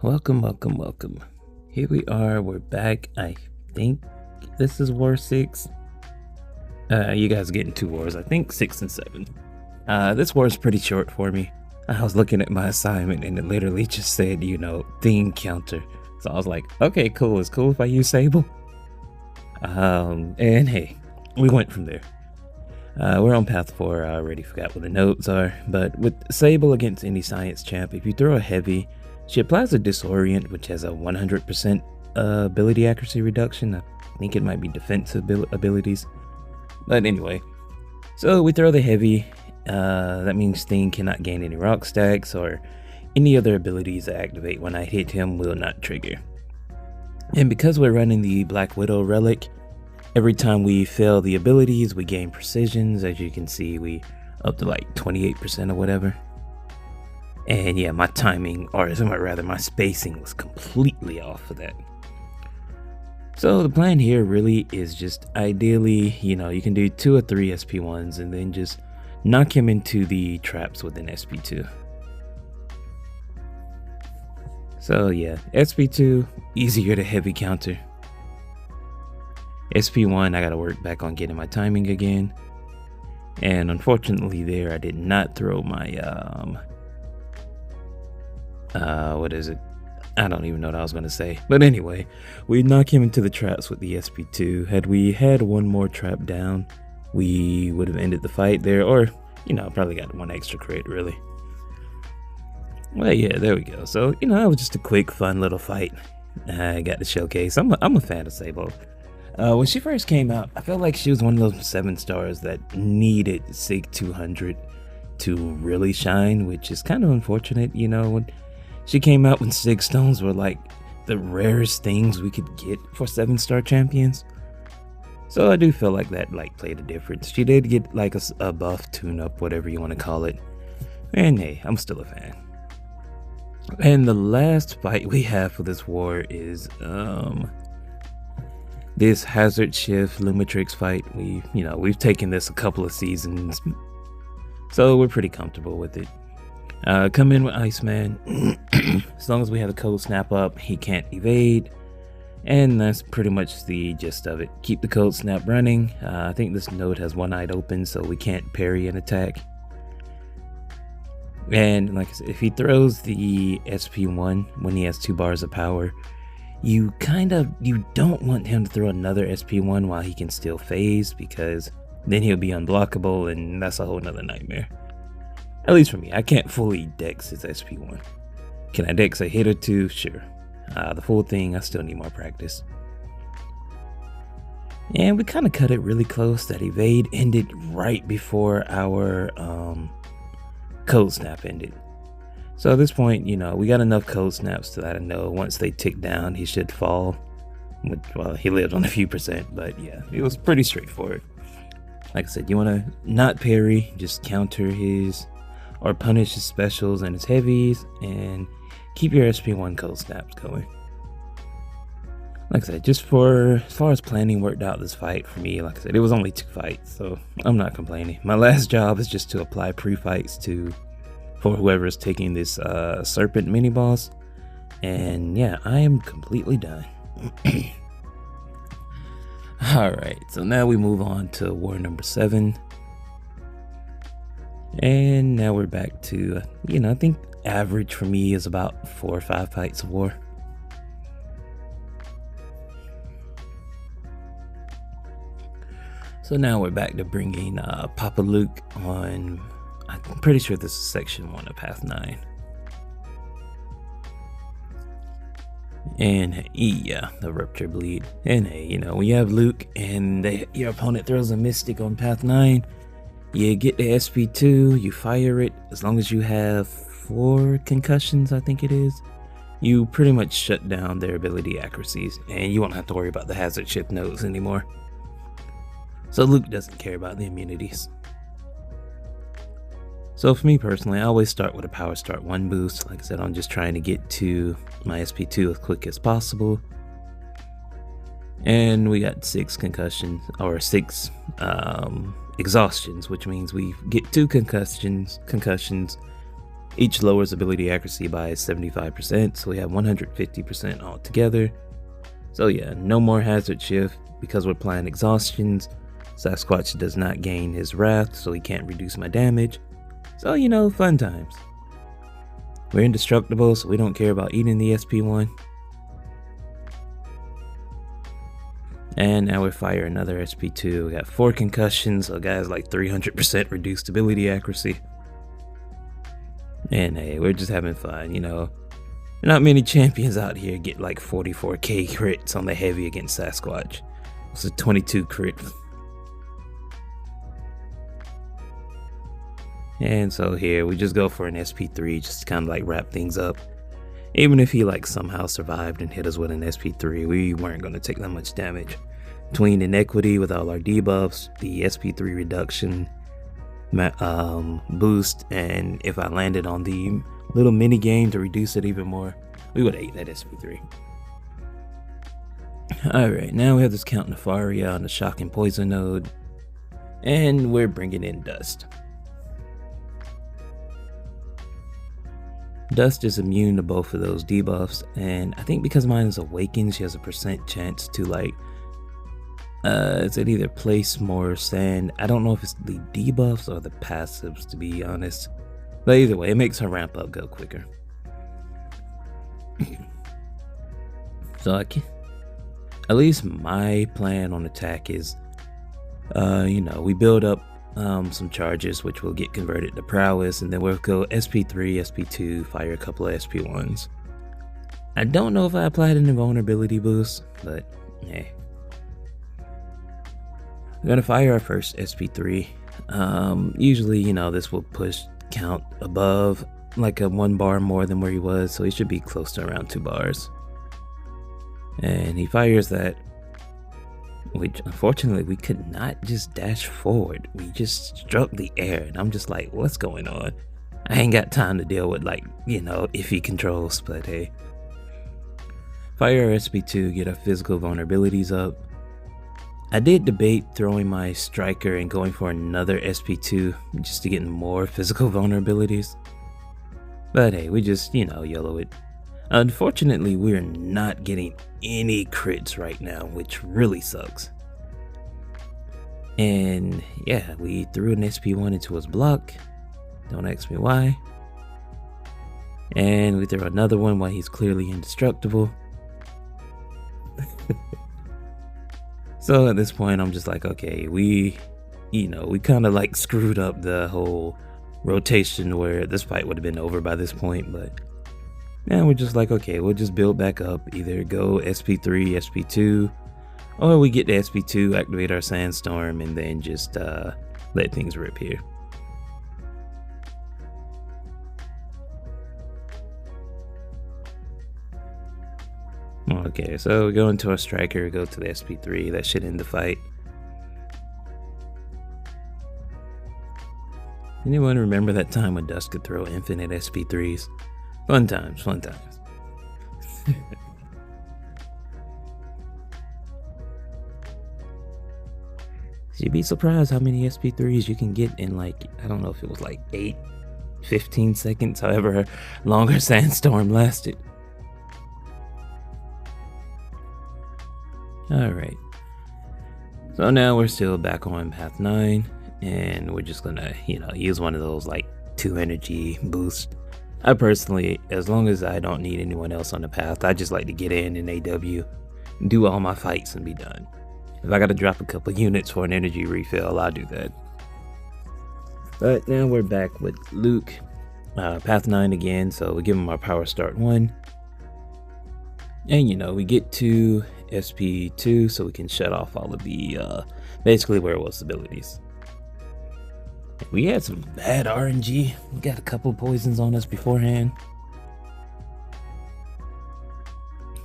Welcome. Here we are, we're back. I think this is War 6. You guys are getting 2 wars, I think 6 and 7. This war is pretty short for me. I was looking at my assignment and it literally just said, theme counter. So I was like, okay, cool, it's cool if I use Sable. And hey, we went from there. We're on path 4, I already forgot what the notes are, but with Sable against any science champ, if you throw a heavy, she applies a disorient, which has a 100% ability accuracy reduction. I think it might be defensive abilities. But anyway, so we throw the heavy. That means Thing cannot gain any rock stacks or any other abilities that activate when I hit him will not trigger. And because we're running the Black Widow relic, every time we fail the abilities, we gain precisions. As you can see, we up to like 28% or whatever. And yeah, my timing, or rather my spacing was completely off of that. So the plan here really is just ideally, you can do 2 or 3 SP1s and then just knock him into the traps with an SP2. So yeah, SP2, easier to heavy counter. SP1, I gotta work back on getting my timing again. And unfortunately there, I did not throw my, what is it? I don't even know what I was going to say. But anyway, we knock him into the traps with the SP2. Had we had one more trap down, we would have ended the fight there. Or, probably got 1 extra crit, really. Well, yeah, there we go. So, it was just a quick, fun little fight. I got the showcase. I'm a fan of Sable. When she first came out, I felt like she was one of those 7 stars that needed SIG 200 to really shine, which is kind of unfortunate, when she came out when 6 stones were like the rarest things we could get for 7-star champions. So I do feel like that played a difference. She did get like a buff, tune-up, whatever you want to call it. And hey, I'm still a fan. And the last fight we have for this war is this Hazard Shift Lumitrix fight. We've taken this a couple of seasons, so we're pretty comfortable with it. Come in with Iceman. As long as we have the code snap up, he can't evade. And that's pretty much the gist of it. Keep the code snap running. I think this node has 1 eye open, so we can't parry an attack. And like I said, if he throws the SP1 when he has 2 bars of power, you don't want him to throw another SP1 while he can still phase, because then he'll be unblockable, and that's a whole nother nightmare. At least for me, I can't fully dex his SP1. Can I dex a hit or 2? Sure. The full thing, I still need more practice. And we kind of cut it really close. That evade ended right before our code snap ended. So at this point, we got enough code snaps that I know once they tick down, he should fall. Well, he lived on a few percent, but yeah, it was pretty straightforward. Like I said, you want to not parry, just counter his or punish his specials and his heavies, and keep your SP1 code snaps going. Like I said, just as far as planning worked out this fight for me, like I said, it was only 2 fights, so I'm not complaining. My last job is just to apply pre-fights for whoever is taking this Serpent mini-boss, and yeah, I am completely done. Alright, so now we move on to war number 7. And now we're back to, I think average for me is about 4 or 5 fights of war. So now we're back to bringing Papa Luke on, I'm pretty sure this is section 1 of Path 9. And yeah, the Rupture Bleed. And hey, when you have Luke and your opponent throws a Mystic on Path 9, you get the SP2, you fire it. As long as you have 4 concussions, I think it is, you pretty much shut down their ability accuracies, and you won't have to worry about the hazard shift nodes anymore. So Luke doesn't care about the immunities. So for me personally, I always start with a power start 1 boost. Like I said, I'm just trying to get to my SP2 as quick as possible. And we got 6 concussions, or 6 exhaustions, which means we get 2 concussions, Each lowers ability accuracy by 75%, so we have 150% altogether. So yeah, no more hazard shift because we're applying exhaustions. Sasquatch does not gain his wrath, so he can't reduce my damage. So, you know, fun times. We're indestructible, so we don't care about eating the SP1. And now we fire another SP2. We got 4 concussions, so guys like 300% reduced ability accuracy. And hey, we're just having fun, you know. Not many champions out here get like 44k crits on the heavy against Sasquatch. It's a 22 crit. And so here we just go for an SP3 just to kind of like wrap things up. Even if he like somehow survived and hit us with an SP3, we weren't going to take that much damage. Between inequity with all our debuffs, the SP3 reduction boost, and if I landed on the little mini game to reduce it even more, we would have ate that SP3. Alright, now we have this Count Nefaria on the Shock and Poison node, and we're bringing in Dust. Dust is immune to both of those debuffs, and I think because mine is Awakened, she has a % chance to like, is it either place more sand? I don't know if it's the debuffs or the passives, to be honest. But either way, it makes her ramp up go quicker. So at least my plan on attack is, you know, we build up some charges which will get converted to prowess, and then we'll go SP3, SP2, fire a couple of SP1s. I don't know if I applied an invulnerability boost, but hey. We're gonna fire our first SP3. Usually, you know, this will push Count above like a 1 bar more than where he was, so he should be close to around 2 bars. And he fires that, which unfortunately we could not just dash forward. We just struck the air, and I'm just like, what's going on? I ain't got time to deal with, like, you know, iffy controls, but hey. Fire our SP2, get our physical vulnerabilities up. I did debate throwing my striker and going for another SP2 just to get more physical vulnerabilities. But hey, we just, you know, YOLO it. Unfortunately, we're not getting any crits right now, which really sucks. And yeah, we threw an SP1 into his block. Don't ask me why. And we throw another one while he's clearly indestructible. So at this point, I'm just like, okay, we kind of like screwed up the whole rotation where this fight would have been over by this point, but now we're just like, okay, we'll just build back up, either go SP3, SP2, or we get the SP2, activate our Sandstorm, and then just let things rip here. Okay, so we go into our striker, go to the SP3, that should end the fight. Anyone remember that time when Dust could throw infinite SP3s? Fun times, fun times. You'd be surprised how many SP3s you can get in, like, I don't know if it was like 15 seconds, however long our Sandstorm lasted. Alright, so now we're still back on path 9, and we're just gonna, you know, use one of those like 2 energy boosts. I personally, as long as I don't need anyone else on the path, I just like to get in AW, do all my fights and be done. If I gotta drop a couple units for an energy refill, I'll do that. But now we're back with Luke, path 9 again, so we give him our power start 1. And you know, we get to SP2 so we can shut off all of the basically werewolf's abilities. We had some bad RNG. We got a couple poisons on us beforehand,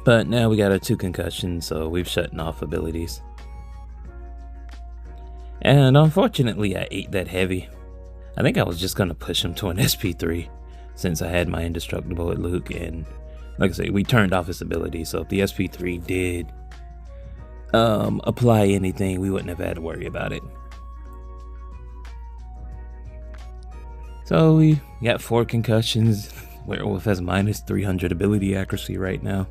but now we got our 2 concussions, so we've shutting off abilities. And unfortunately I ate that heavy. I think I was just gonna push him to an SP3 since I had my indestructible at Luke, and like I say, we turned off his ability, so if the SP3 did apply anything, we wouldn't have had to worry about it. So we got 4 concussions. Werewolf has minus 300 ability accuracy right now.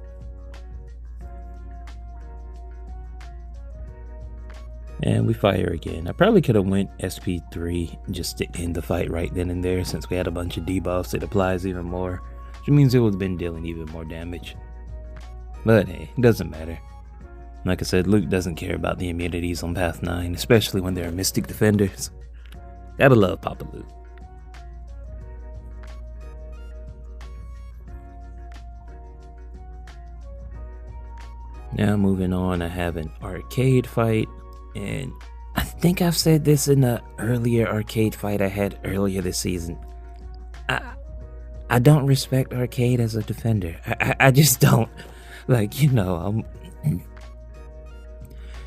And we fire again. I probably could have went SP3 just to end the fight right then and there, since we had a bunch of debuffs. It applies even more, which means it would have been dealing even more damage. But hey, it doesn't matter. Like I said, Luke doesn't care about the immunities on Path 9, especially when there are Mystic Defenders. Gotta love Papa Luke. Now moving on, I have an arcade fight, and I think I've said this in the earlier arcade fight I had earlier this season. I don't respect arcade as a defender. I just don't. Like, you know,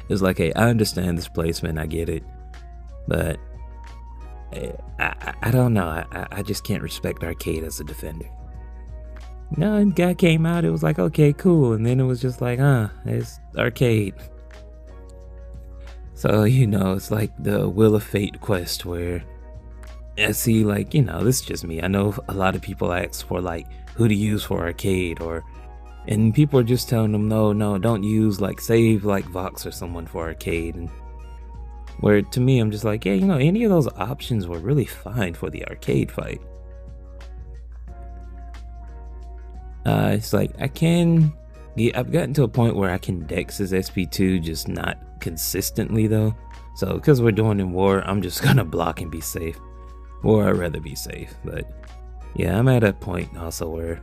it's like, hey, I understand this placement, I get it, but I don't know. I just can't respect arcade as a defender. No, and guy came out, it was like, okay, cool, and then it was just like, it's arcade. So, you know, it's like the Wheel of Fate quest where I see, like, you know, this is just me. I know a lot of people ask for, like, who to use for arcade, and people are just telling them, no, don't use, like, save, like, Vox or someone for arcade. And where, to me, I'm just like, yeah, you know, any of those options were really fine for the arcade fight. It's like, I've gotten to a point where I can dex as SP2, just not consistently though. So, because we're doing in war, I'm just gonna block and be safe. Or I'd rather be safe. But yeah, I'm at a point also where,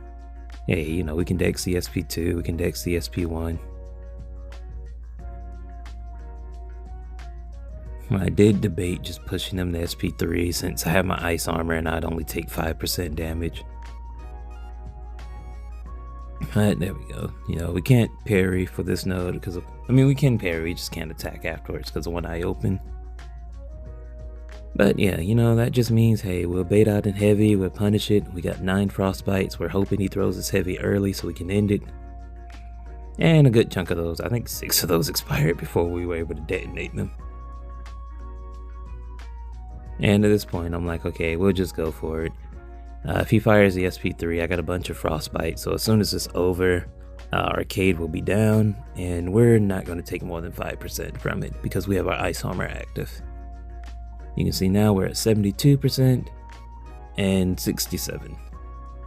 hey, you know, we can dex the SP2, we can dex the SP1. I did debate just pushing them to SP3 since I have my ice armor and I'd only take 5% damage. But there we go. You know, we can't parry for this node because of, we can parry, we just can't attack afterwards because of one eye open. But yeah, you know, that just means, hey, we'll bait out in heavy, we'll punish it. We got 9 frostbites. We're hoping he throws his heavy early so we can end it. And a good chunk of those, I think 6 of those expired before we were able to detonate them. And at this point, I'm like, okay, we'll just go for it. If he fires the SP3, I got a bunch of frostbite, so as soon as it's over, arcade will be down, and we're not going to take more than 5% from it because we have our ice armor active. You can see now we're at 72% and 67.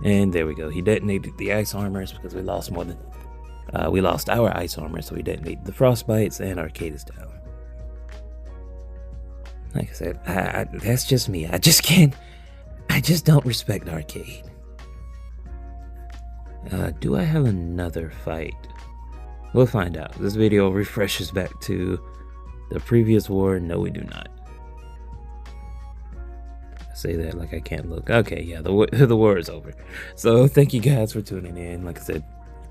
And there we go. He detonated the ice armors because we lost we lost our ice armor, so we detonated the frostbites, and arcade is down. Like I said, that's just me. I just don't respect arcade. Do I have another fight? We'll find out. This video refreshes back to the previous war. No, we do not. I say that like I can't look. Okay, yeah, the war is over. So thank you guys for tuning in. Like I said,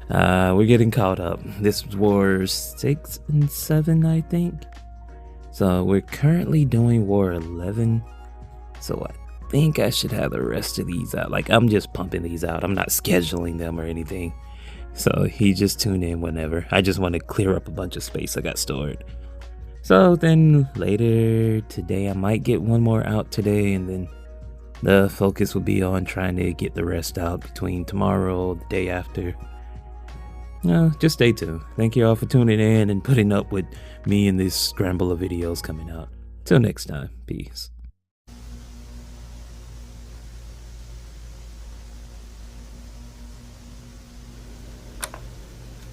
we're getting caught up. This was war 6 and 7, I think. So we're currently doing war 11. So I think I should have the rest of these out. Like, I'm just pumping these out. I'm not scheduling them or anything. So he just tune in whenever. I just want to clear up a bunch of space I got stored. So then later today, I might get one more out today, and then the focus will be on trying to get the rest out between tomorrow, the day after. Just stay tuned. Thank you all for tuning in and putting up with me and this scramble of videos coming out. Till next time, peace.